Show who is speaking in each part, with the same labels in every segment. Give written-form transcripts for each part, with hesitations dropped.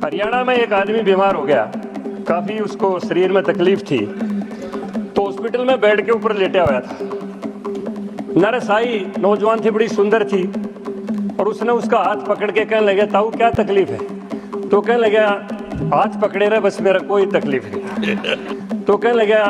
Speaker 1: हरियाणा में एक आदमी बीमार हो गया, काफ़ी उसको शरीर में तकलीफ थी, तो हॉस्पिटल में बेड के ऊपर लेटा हुआ था। नर्स आई, नौजवान थी, बड़ी सुंदर थी, और उसने उसका हाथ पकड़ के कहने लगा, ताऊ क्या तकलीफ है? तो कहने लगा, हाथ पकड़े रहे बस, मेरा कोई तकलीफ नहीं। तो कहने लगा,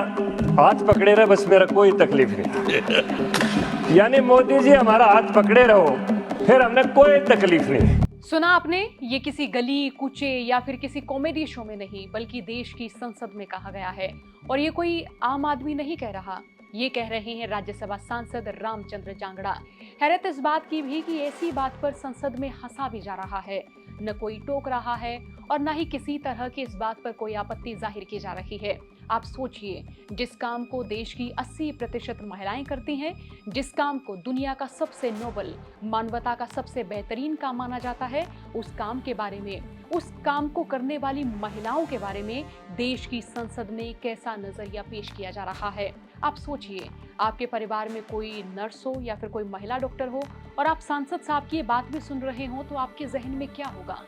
Speaker 1: हाथ पकड़े रहे बस, मेरा कोई तकलीफ नहीं। यानी मोदी जी हमारा हाथ पकड़े रहो, फिर हमने कोई तकलीफ नहीं।
Speaker 2: सुना आपने, ये किसी गली कूचे या फिर किसी कॉमेडी शो में नहीं, बल्कि देश की संसद में कहा गया है। और ये कोई आम आदमी नहीं कह रहा, ये कह रहे हैं राज्यसभा सांसद रामचंद्र जांगड़ा। हैरत इस बात की भी कि ऐसी बात पर संसद में हंसा भी जा रहा है, न कोई टोक रहा है और न ही किसी तरह की इस बात पर कोई आपत्ति जाहिर की जा रही है। आप सोचिए, जिस काम को देश की 80% महिलाएं करती हैं, जिस काम को दुनिया का सबसे नोबल, मानवता का सबसे बेहतरीन काम माना जाता है, उस काम के बारे में, उस काम को करने वाली महिलाओं के बारे में देश की संसद में कैसा नजरिया पेश किया जा रहा है। आप सोचिए, आपके परिवार में कोई नर्स हो या फिर कोई महिला डॉक्टर हो और आप सांसद साहब की ये बात भी सुन रहे हो, तो आपके जहन में क्या होगा?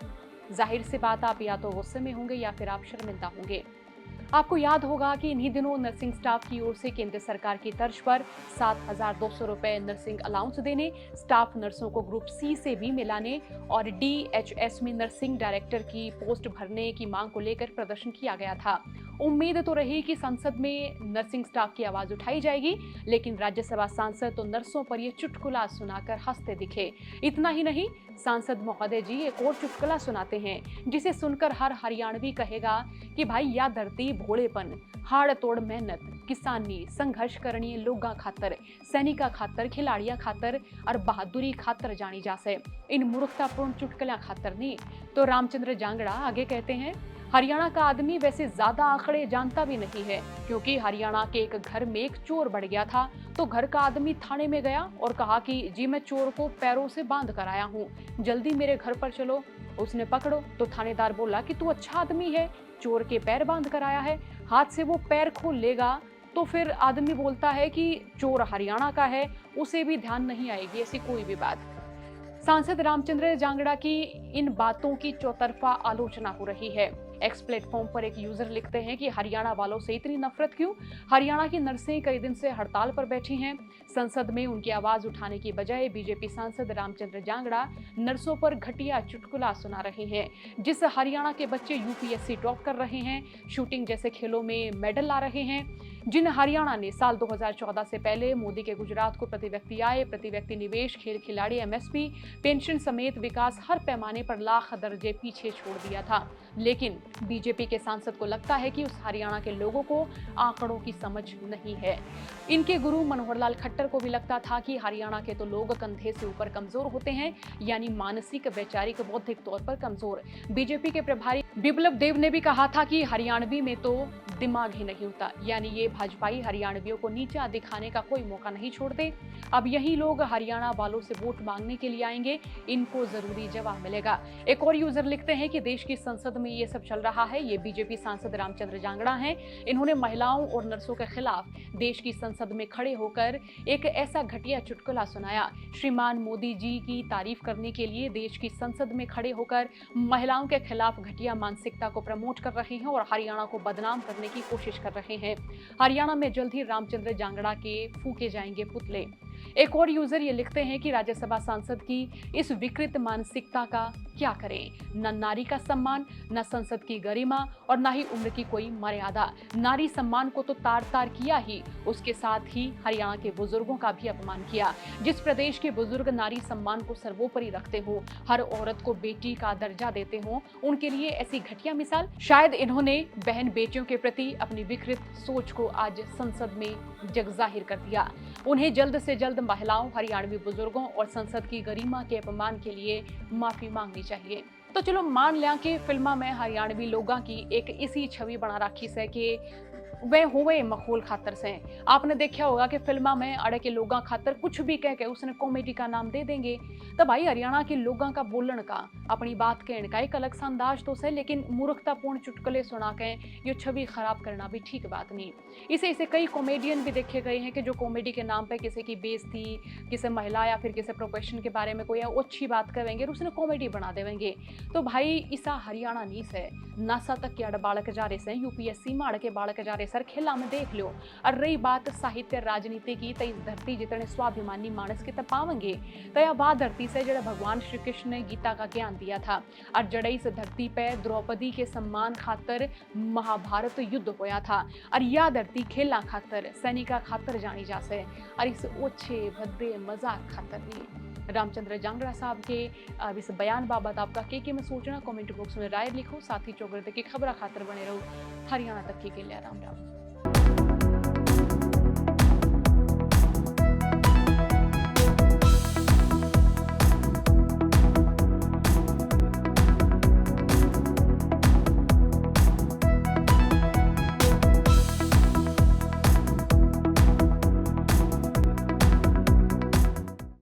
Speaker 2: जाहिर सी बात, आप या तो गुस्से में होंगे या फिर आप शर्मिंदा होंगे। आपको याद होगा कि इन्हीं दिनों नर्सिंग स्टाफ की ओर से केंद्र सरकार की तर्ज पर 7,200 रुपए नर्सिंग अलाउंस देने, स्टाफ नर्सों को ग्रुप सी से भी मिलाने और DHS में नर्सिंग डायरेक्टर की पोस्ट भरने की मांग को लेकर प्रदर्शन किया गया था। उम्मीद तो रही कि संसद में नर्सिंग स्टाफ की आवाज उठाई जाएगी, लेकिन राज्यसभा सांसद तो नर्सों पर यह चुटकुला सुनाकर हंसते दिखे। इतना ही नहीं, सांसद महोदय जी एक और चुटकुला सुनाते हैं, जिसे सुनकर हर हरियाणवी कहेगा कि भाई या धरती भोलेपन, हाड़ तोड़ मेहनत, किसानी, संघर्ष करनी लोगा खातर, सैनिका खातर, खिलाड़िया खातर और बहादुरी खातर जानी जा से, इन मूर्खतापूर्ण चुटकुला खातर नहीं। तो रामचंद्र जांगड़ा आगे कहते हैं, हरियाणा का आदमी वैसे ज्यादा आंकड़े जानता भी नहीं है, क्योंकि हरियाणा के एक घर में एक चोर बढ़ गया था, तो घर का आदमी थाने में गया और कहा कि जी मैं चोर को पैरों से बांध कर आया हूँ, जल्दी मेरे घर पर चलो। उसने पकड़ो तो थानेदार बोला कि तू अच्छा आदमी है, चोर के पैर बांध कर आया है, हाथ से वो पैर खोल लेगा। तो फिर आदमी बोलता है कि चोर हरियाणा का है, उसे भी ध्यान नहीं आएगी ऐसी कोई भी बात। सांसद रामचंद्र जांगड़ा की इन बातों की चौतरफा आलोचना हो रही है। एक्स प्लेटफॉर्म पर एक यूजर लिखते हैं कि हरियाणा वालों से इतनी नफरत क्यों? हरियाणा की नर्सें कई दिन से हड़ताल पर बैठी हैं। संसद में उनकी आवाज उठाने की बजाय बीजेपी सांसद रामचंद्र जांगड़ा नर्सों पर घटिया चुटकुला सुना रहे हैं। जिस हरियाणा के बच्चे UPSC टॉप कर रहे हैं, शूटिंग जैसे खेलों में मेडल ला रहे हैं, जिन हरियाणा ने साल 2014 से पहले मोदी के गुजरात को प्रति व्यक्ति आय, प्रति व्यक्ति निवेश, खेल खिलाड़ी MSP, पेंशन समेत विकास हर पैमाने पर लाख दर्जे पीछे छोड़ दिया था। लेकिन बीजेपी के सांसद को लगता है कि उस हरियाणा के लोगों को आंकड़ों की समझ नहीं है। इनके गुरु मनोहर लाल खट्टर को भी लगता था कि हरियाणा के तो लोग कंधे से ऊपर कमजोर होते हैं, यानी मानसिक, वैचारिक, बौद्धिक तौर पर कमजोर। बीजेपी के प्रभारी बिप्लब देब ने भी कहा था कि हरियाणवी में तो दिमाग ही नहीं होता, यानी ये भाजपाई हरियाणवियों को नीचा दिखाने का कोई मौका नहीं छोड़ते। अब यही लोग हरियाणा वालों से वोट मांगने के लिए आएंगे, इनको जरूरी जवाब मिलेगा। एक और यूजर लिखते हैं कि देश की संसद में ये सब चल रहा है, ये बीजेपी सांसद रामचंद्र जांगड़ा हैं। इन्होंने महिलाओं और नर्सों के खिलाफ देश की संसद में खड़े होकर एक ऐसा घटिया चुटकुला सुनाया। श्रीमान मोदी जी की तारीफ करने के लिए देश की संसद में खड़े होकर महिलाओं के खिलाफ घटिया मानसिकता को प्रमोट कर रहे हैं और हरियाणा को बदनाम करने की कोशिश कर रहे हैं। हरियाणा में जल्द ही रामचंद्र जांगड़ा के फूके जाएंगे पुतले। एक और यूजर ये लिखते हैं कि राज्यसभा सांसद की इस विकृत मानसिकता का क्या करें? न नारी का सम्मान, न संसद की गरिमा और न ही उम्र की कोई मर्यादा। नारी सम्मान को तो तार तार किया ही, उसके साथ ही हरियाणा के बुजुर्गों का भी अपमान किया। जिस प्रदेश के बुजुर्ग नारी सम्मान को सर्वोपरि रखते हो, हर औरत को बेटी का दर्जा देते हो, उनके लिए ऐसी घटिया मिसाल? शायद इन्होंने बहन बेटियों के प्रति अपनी विकृत सोच को आज संसद में जग जाहिर कर दिया। उन्हें जल्द से जल्द महिलाओं, हरियाणवी बुजुर्गों और संसद की गरिमा के अपमान के लिए माफी मांगनी चाहिए। तो चलो मान लिया कि फिल्मा में हरियाणवी लोगों की एक इसी छवि बना रखी है कि वे हुए मखौल खातर से। आपने देखा होगा कि फिल्मा में अड़े के लोगों खातर कुछ भी कह के उसने कॉमेडी का नाम दे देंगे। तो भाई हरियाणा के लोगों का बोलन का, अपनी बात कहने का एक अलग सा अंदाज तो है, लेकिन मूर्खतापूर्ण चुटकुले सुना के ये छवि खराब करना भी ठीक बात नहीं। इसे कई कॉमेडियन भी देखे गए हैं कि जो कॉमेडी के नाम पे किसी की बेइज्जती, किसी महिला या फिर किसी प्रोफेशन के बारे में कोई अच्छी बात करेंगे और उसने कॉमेडी बना देवेंगे। तो भाई इसा हरियाणा नहीं से, नासा तक के अड़ बालक जा रहे से, यूपीएससी में अड़ के बालक जा रहे सर, खेला में देख लो। और रही बात साहित्य राजनीति की, तो इस धरती जितने स्वाभिमानी मानस के तपावेंगे तो यह बात धरती से जड़ा भगवान श्री कृष्ण ने गीता का ज्ञान दिया था और जड़े इस धरती पे द्रौपदी के सम्मान खातर महाभारत युद्ध होया था और यह धरती खेला खातर, सैनिका खातर जानी जा से और इस ओछे भद्दे मजाक खातर नहीं। रामचंद्र जांगड़ा साहब के अब इस बयान बाबत आपका के में सोचना, कमेंट बॉक्स में राय लिखो। साथ ही चौगरदे की खबर खातर बने रहो। हरियाणा तक के लिए राम राम।